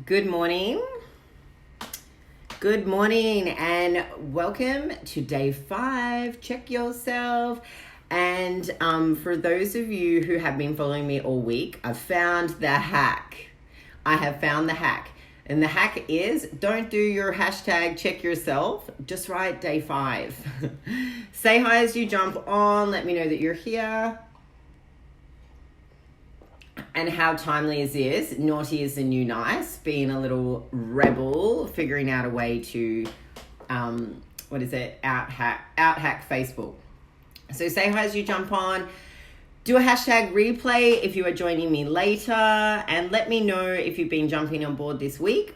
Good morning. Good morning and welcome to day 5. Check yourself. And for those of you who have been following me all week, I've found the hack. I have found the hack. And the hack is don't do your hashtag check yourself. Just write day 5. Say hi as you jump on. Let me know that you're here. And how timely is this? Naughty is the new nice. Being a little rebel, figuring out a way to, out hack Facebook. So say hi as you jump on. Do a hashtag replay if you are joining me later. And let me know if you've been jumping on board this week.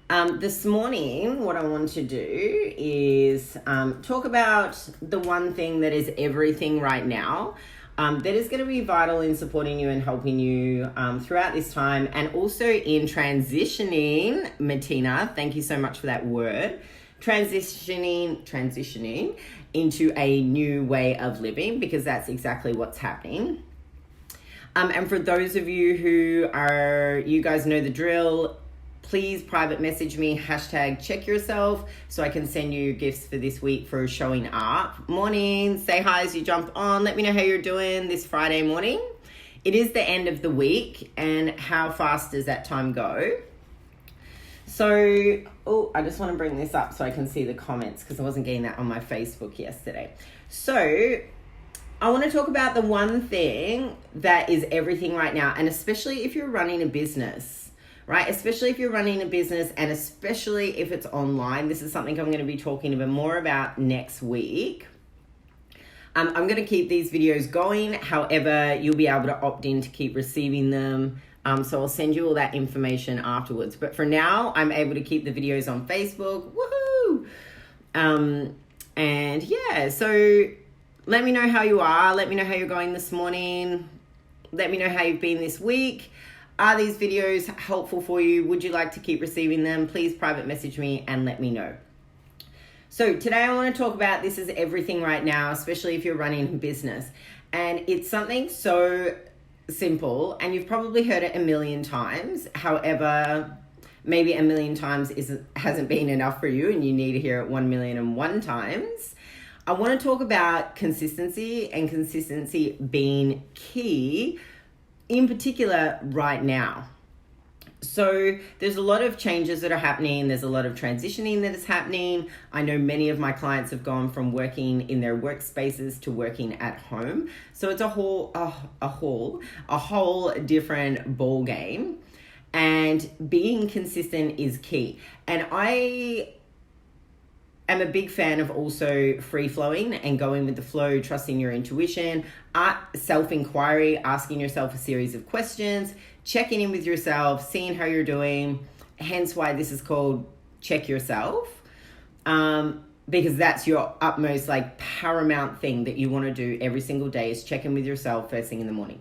This morning, what I want to do is talk about the one thing that is everything right now. That is going to be vital in supporting you and helping you throughout this time, and also in transitioning. Martina, thank you so much for that word. Transitioning into a new way of living, because that's exactly what's happening. And for those of you you guys know the drill. Please private message me, hashtag check yourself, so I can send you gifts for this week for showing up. Morning, say hi as you jump on. Let me know how you're doing this Friday morning. It is the end of the week, and how fast does that time go? So, I just want to bring this up so I can see the comments, because I wasn't getting that on my Facebook yesterday. So, I want to talk about the one thing that is everything right now, and especially if you're running a business. Right? Especially if you're running a business, and especially if it's online. This is something I'm going to be talking a bit more about next week. I'm going to keep these videos going. However, you'll be able to opt in to keep receiving them. So I'll send you all that information afterwards. But for now, I'm able to keep the videos on Facebook. Woohoo! And yeah, so let me know how you are. Let me know how you're going this morning. Let me know how you've been this week. Are these videos helpful for you? Would you like to keep receiving them? Please private message me and let me know. So today I want to talk about this is everything right now, especially if you're running a business. And it's something so simple, and you've probably heard it a million times. However, maybe a million times hasn't been enough for you, and you need to hear it 1,000,001 times. I want to talk about consistency, and consistency being key, in particular right now. So there's a lot of changes that are happening. There's a lot of transitioning that is happening. I know many of my clients have gone from working in their workspaces to working at home. So it's a whole different ball game. And being consistent is key. And I am a big fan of also free-flowing and going with the flow, trusting your intuition, self-inquiry, asking yourself a series of questions, checking in with yourself, seeing how you're doing, hence why this is called Check Yourself, because that's your utmost, paramount thing that you want to do every single day is check in with yourself first thing in the morning.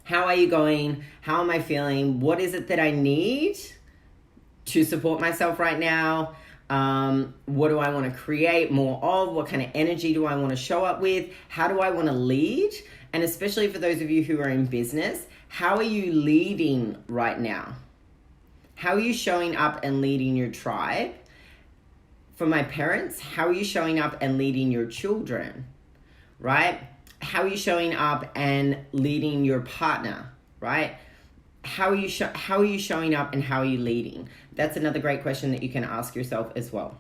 How are you going? How am I feeling? What is it that I need to support myself right now? What do I want to create more of? What kind of energy do I want to show up with? How do I want to lead? And especially for those of you who are in business, how are you leading right now? How are you showing up and leading your tribe? For my parents, how are you showing up and leading your children? Right? How are you showing up and leading your partner? Right? How are you showing up and how are you leading? That's another great question that you can ask yourself as well.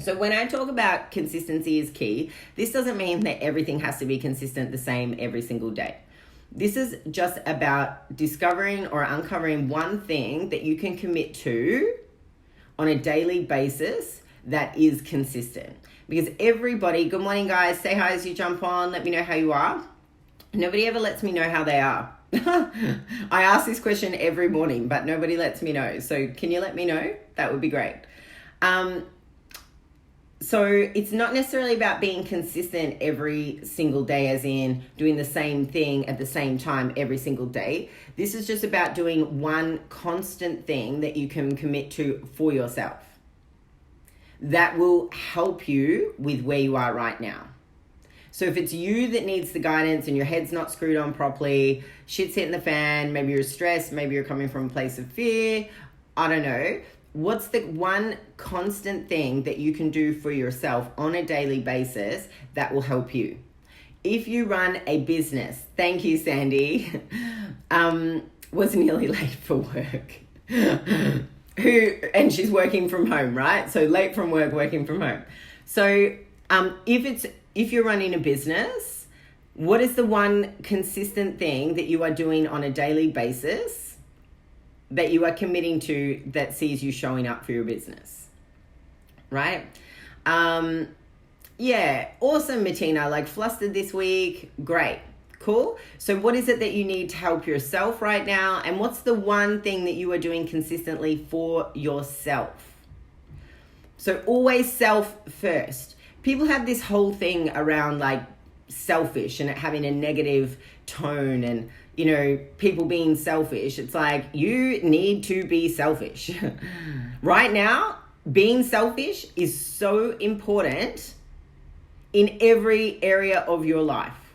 So when I talk about consistency is key, this doesn't mean that everything has to be consistent the same every single day. This is just about discovering or uncovering one thing that you can commit to on a daily basis that is consistent. Because everybody, good morning guys, say hi as you jump on, let me know how you are. Nobody ever lets me know how they are. I ask this question every morning, but nobody lets me know. So can you let me know? That would be great. So it's not necessarily about being consistent every single day, as in doing the same thing at the same time every single day. This is just about doing one constant thing that you can commit to for yourself. That will help you with where you are right now. So if it's you that needs the guidance and your head's not screwed on properly, shit's hitting the fan, maybe you're stressed, maybe you're coming from a place of fear, I don't know. What's the one constant thing that you can do for yourself on a daily basis that will help you? If you run a business, thank you, Sandy, was nearly late for work. And she's working from home, right? So late from work, working from home. So if you're running a business, what is the one consistent thing that you are doing on a daily basis that you are committing to that sees you showing up for your business, right? Yeah, awesome, Martina. Like, flustered this week. Great. Cool. So what is it that you need to help yourself right now? And what's the one thing that you are doing consistently for yourself? So always self first. People have this whole thing around like selfish and it having a negative tone and, you know, people being selfish. It's like, you need to be selfish. Right now, being selfish is so important in every area of your life.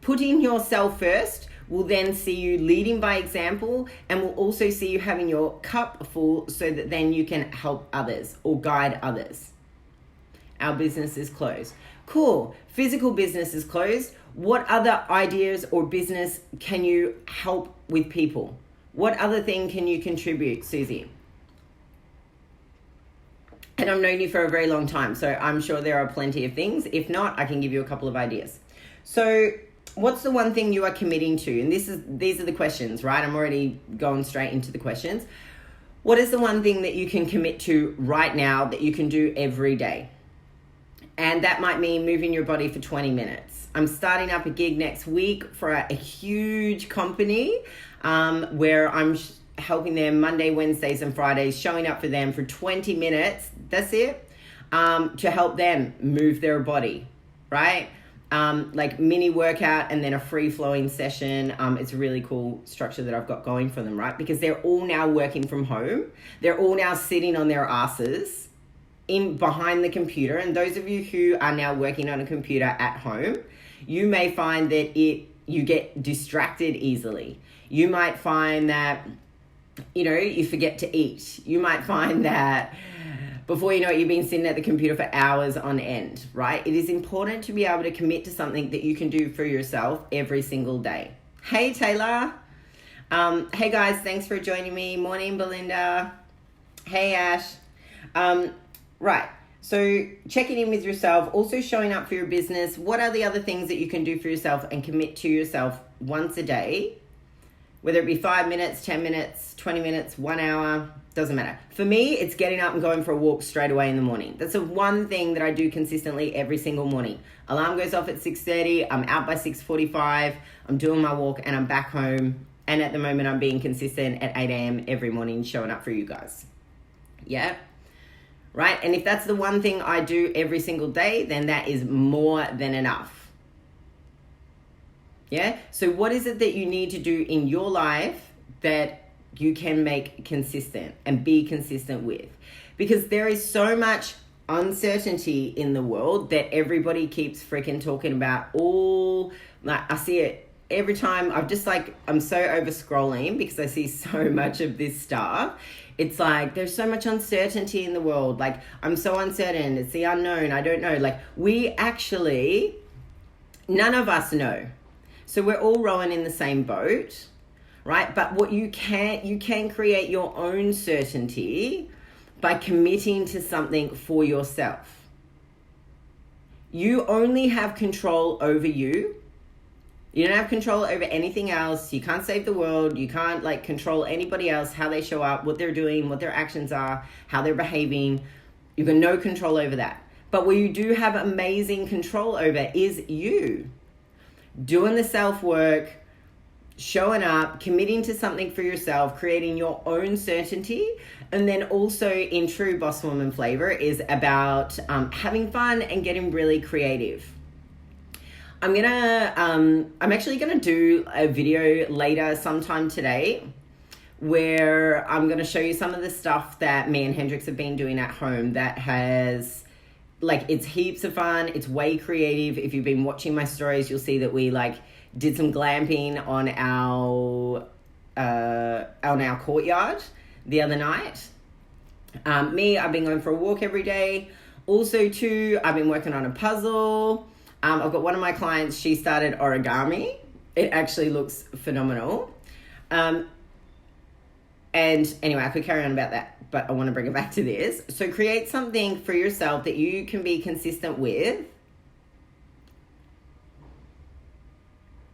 Putting yourself first will then see you leading by example and will also see you having your cup full so that then you can help others or guide others. Our business is closed. Cool. Physical business is closed. What other ideas or business can you help with people? What other thing can you contribute, Susie? And I've known you for a very long time, so I'm sure there are plenty of things. If not, I can give you a couple of ideas. So what's the one thing you are committing to? And these are the questions, right? I'm already going straight into the questions. What is the one thing that you can commit to right now that you can do every day? And that might mean moving your body for 20 minutes. I'm starting up a gig next week for a huge company where I'm helping them Monday, Wednesdays, and Fridays, showing up for them for 20 minutes. That's it. To help them move their body, right? Like mini workout and then a free flowing session. It's a really cool structure that I've got going for them, right? Because they're all now working from home. They're all now sitting on their asses in behind the computer. And those of you who are now working on a computer at home, you may find that you get distracted easily. You might find that, you know, you forget to eat. You might find that before you know it, you've been sitting at the computer for hours on end, right? It is important to be able to commit to something that you can do for yourself every single day. Hey, Taylor. Hey, guys. Thanks for joining me. Morning, Belinda. Hey, Ash. Right. So checking in with yourself, also showing up for your business. What are the other things that you can do for yourself and commit to yourself once a day? Whether it be 5 minutes, 10 minutes, 20 minutes, 1 hour, doesn't matter. For me, it's getting up and going for a walk straight away in the morning. That's the one thing that I do consistently every single morning. Alarm goes off at 6:30. I'm out by 6:45. I'm doing my walk and I'm back home. And at the moment, I'm being consistent at 8 a.m. every morning, showing up for you guys. Yeah. Right. And if that's the one thing I do every single day, then that is more than enough. Yeah. So what is it that you need to do in your life that you can make consistent and be consistent with? Because there is so much uncertainty in the world that everybody keeps freaking talking about. I see it every time. I'm so over scrolling because I see so much of this stuff. It's like, there's so much uncertainty in the world. Like, I'm so uncertain. It's the unknown. I don't know. Like, none of us know. So we're all rowing in the same boat, right? But what you can create your own certainty by committing to something for yourself. You only have control over you. You don't have control over anything else. You can't save the world. You can't control anybody else, how they show up, what they're doing, what their actions are, how they're behaving. You've got no control over that. But what you do have amazing control over is you. Doing the self-work, showing up, committing to something for yourself, creating your own certainty. And then also in true boss woman flavor is about having fun and getting really creative. I'm actually gonna do a video later sometime today where I'm gonna show you some of the stuff that me and Hendrix have been doing at home that has like, it's heaps of fun. It's way creative. If you've been watching my stories, you'll see that we like did some glamping on our courtyard the other night. I've been going for a walk every day. Also, too, I've been working on a puzzle. I've got one of my clients, she started origami. It actually looks phenomenal. And anyway, I could carry on about that, but I want to bring it back to this. So create something for yourself that you can be consistent with.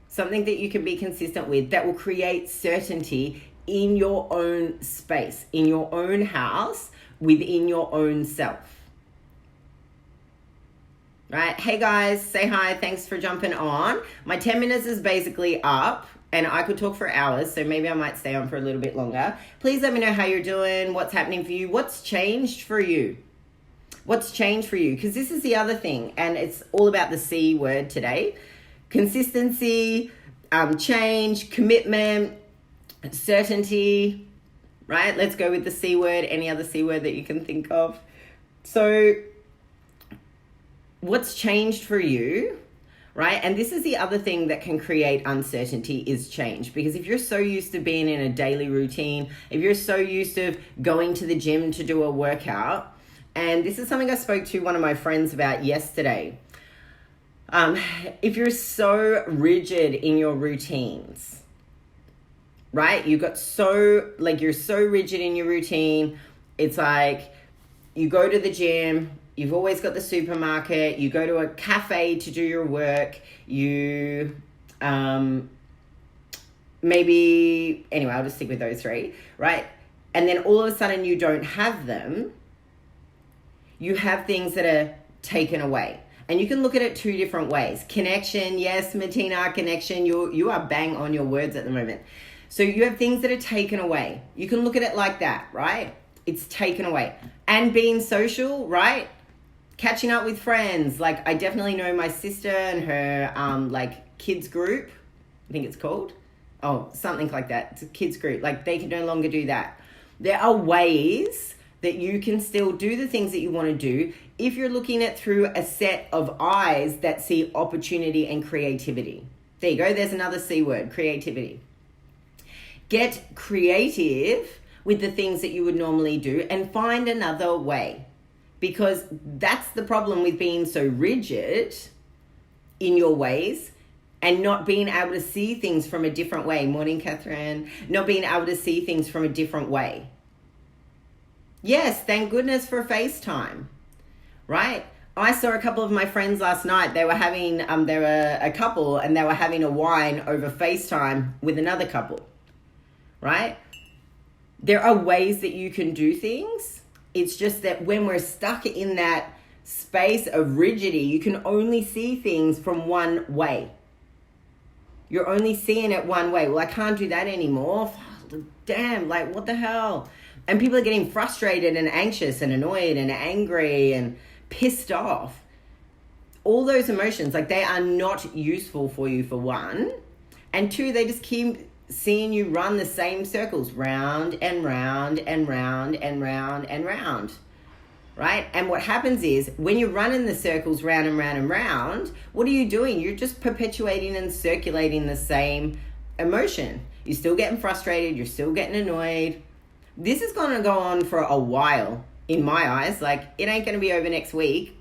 Something that you can be consistent with that will create certainty in your own space, in your own house, within your own self. Right? Hey guys, say hi. Thanks for jumping on. My 10 minutes is basically up and I could talk for hours, so maybe I might stay on for a little bit longer. Please let me know how you're doing, what's happening for you, what's changed for you. What's changed for you? Because this is the other thing, and it's all about the C word today. Consistency, change, commitment, certainty, right? Let's go with the C word, any other C word that you can think of. So what's changed for you, right? And this is the other thing that can create uncertainty is change. Because if you're so used to being in a daily routine, if you're so used to going to the gym to do a workout, and this is something I spoke to one of my friends about yesterday. If you're so rigid in your routines, right? You're so rigid in your routine. It's like you go to the gym, you've always got the supermarket, you go to a cafe to do your work, you maybe, anyway, I'll just stick with those three, right? And then all of a sudden you don't have them. You have things that are taken away. And you can look at it two different ways. Connection, yes, Martina, connection. You are bang on your words at the moment. So you have things that are taken away. You can look at it like that, right? It's taken away. And being social, right? Catching up with friends. Like, I definitely know my sister and her, kids group. I think it's called. Oh, something like that. It's a kids group. Like, they can no longer do that. There are ways that you can still do the things that you want to do if you're looking at through a set of eyes that see opportunity and creativity. There you go. There's another C word, creativity. Get creative with the things that you would normally do and find another way. Because that's the problem with being so rigid in your ways and not being able to see things from a different way. Morning, Catherine. Not being able to see things from a different way. Yes, thank goodness for FaceTime, right? I saw a couple of my friends last night. They were having, they were a couple and they were having a wine over FaceTime with another couple, right? There are ways that you can do things. It's just that when we're stuck in that space of rigidity, you can only see things from one way. You're only seeing it one way. Well, I can't do that anymore. Damn, like, what the hell? And people are getting frustrated and anxious and annoyed and angry and pissed off. All those emotions, like, they are not useful for you, for one. And two, they just keep seeing you run the same circles round and round and round and round and round, right? And what happens is when you're running the circles round and round and round, what are you doing? You're just perpetuating and circulating the same emotion. You're still getting frustrated. You're still getting annoyed. This is going to go on for a while, in my eyes. Like, it ain't going to be over next week.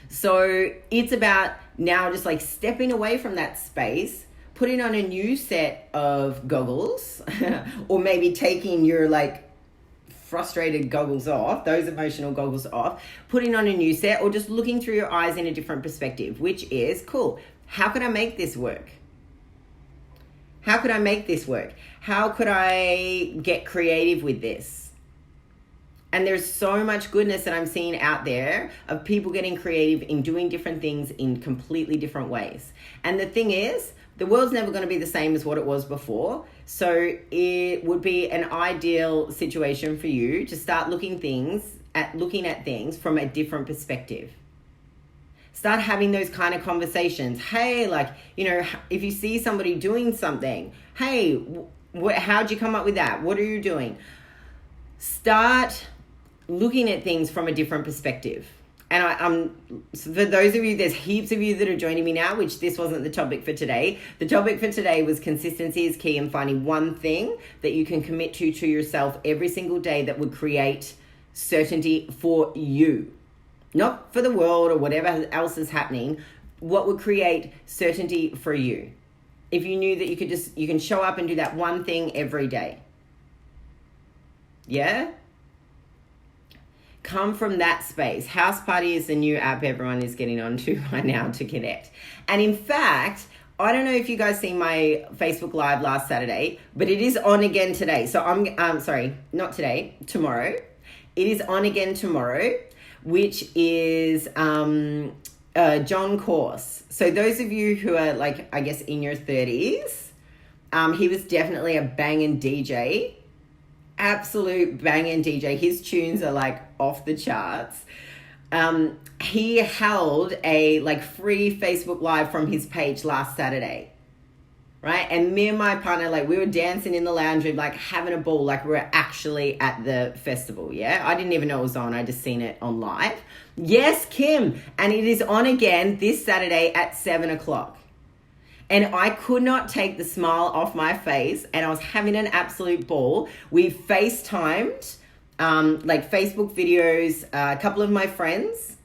So it's about now just like stepping away from that space, putting on a new set of goggles, or maybe taking your like frustrated goggles off, those emotional goggles off, putting on a new set, or just looking through your eyes in a different perspective, which is cool. How can I make this work? How could I make this work? How could I get creative with this? And there's so much goodness that I'm seeing out there of people getting creative in doing different things in completely different ways. And the thing is, the world's never going to be the same as what it was before. So it would be an ideal situation for you to start looking at things from a different perspective. Start having those kind of conversations. Hey, like, if you see somebody doing something, hey, how'd you come up with that? What are you doing? Start looking at things from a different perspective. and so for those of you, there's heaps of you that are joining me now, which this wasn't the topic for today. The topic for today was consistency is key, and finding one thing that you can commit to yourself every single day that would create certainty for you, not for the world or whatever else is happening. What would create certainty for you? If you knew that you can show up and do that one thing every day. Yeah? Come from that space. House Party is the new app everyone is getting onto right now to connect. And in fact, I don't know if you guys seen my Facebook Live last Saturday, but it is on again today. So not today, tomorrow. It is on again tomorrow, which is John Course. So those of you who are like, I guess, in your 30s, he was definitely a banging DJ. Absolute banging DJ. His tunes are like off the charts. He held a like free Facebook Live from his page last Saturday, right? And me and my partner, like, we were dancing in the lounge room, like having a ball, like we were actually at the festival. Yeah, I didn't even know it was on. I just seen it on live. Yes, Kim, and it is on again this Saturday at 7:00. And I could not take the smile off my face, and I was having an absolute ball. We FaceTimed, like Facebook videos, a couple of my friends,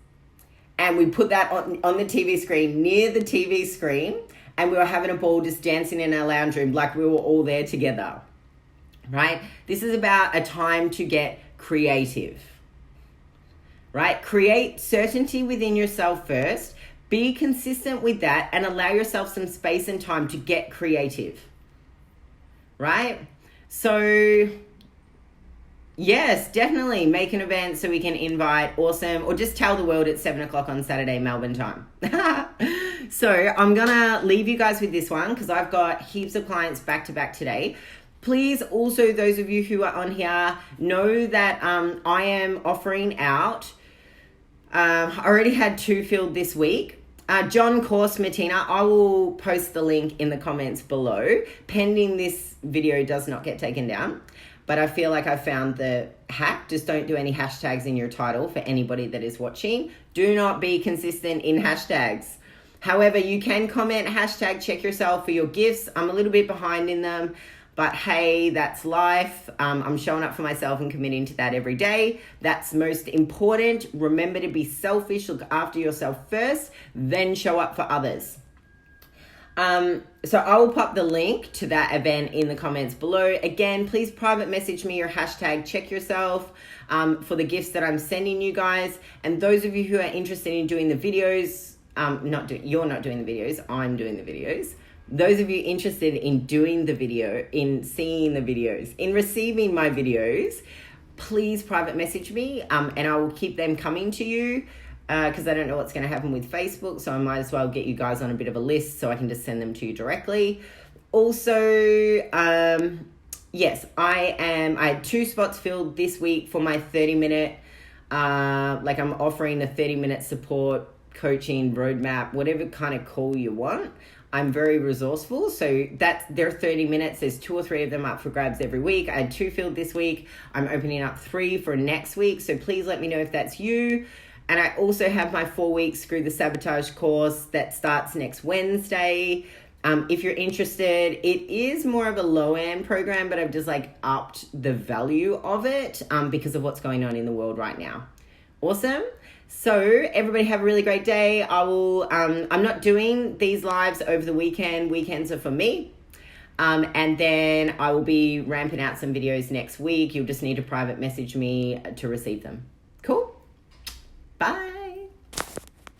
and we put that on the TV screen, near the TV screen, and we were having a ball just dancing in our lounge room like we were all there together, right? This is about a time to get creative, right? Create certainty within yourself first. Be consistent with that and allow yourself some space and time to get creative, right? So, yes, definitely make an event so we can invite. Awesome. Or just tell the world it's 7:00 on Saturday, Melbourne time. So I'm going to leave you guys with this one because I've got heaps of clients back to back today. Please also, those of you who are on here, know that I am offering out. I already had 2 filled this week. John Course, Martina, I will post the link in the comments below, pending this video does not get taken down. But I feel like I found the hack. Just don't do any hashtags in your title for anybody that is watching. Do not be consistent in hashtags. However, you can comment hashtag check yourself for your gifts. I'm a little bit behind in them. But hey, that's life. I'm showing up for myself and committing to that every day. That's most important. Remember to be selfish. Look after yourself first, then show up for others. So I will pop the link to that event in the comments below. Again, please private message me your hashtag check yourself for the gifts that I'm sending you guys. And those of you who are interested in doing the videos, you're not doing the videos, I'm doing the videos. Those of you interested in doing the video, in seeing the videos, in receiving my videos, please private message me and I will keep them coming to you because I don't know what's going to happen with Facebook. So I might as well get you guys on a bit of a list so I can just send them to you directly. Also, yes, I had 2 spots filled this week for my 30-minute, I'm offering a 30-minute support, coaching, roadmap, whatever kind of call you want. I'm very resourceful, so they're 30 minutes. There's 2 or 3 of them up for grabs every week. I had 2 filled this week. I'm opening up 3 for next week, so please let me know if that's you. And I also have my 4-week Screw the Sabotage course that starts next Wednesday. If you're interested, it is more of a low-end program, but I've just upped the value of it because of what's going on in the world right now. Awesome. So everybody have a really great day. I'm not doing these lives over the weekend. Weekends are for me. And then I will be ramping out some videos next week. You'll just need to private message me to receive them. Cool. Bye.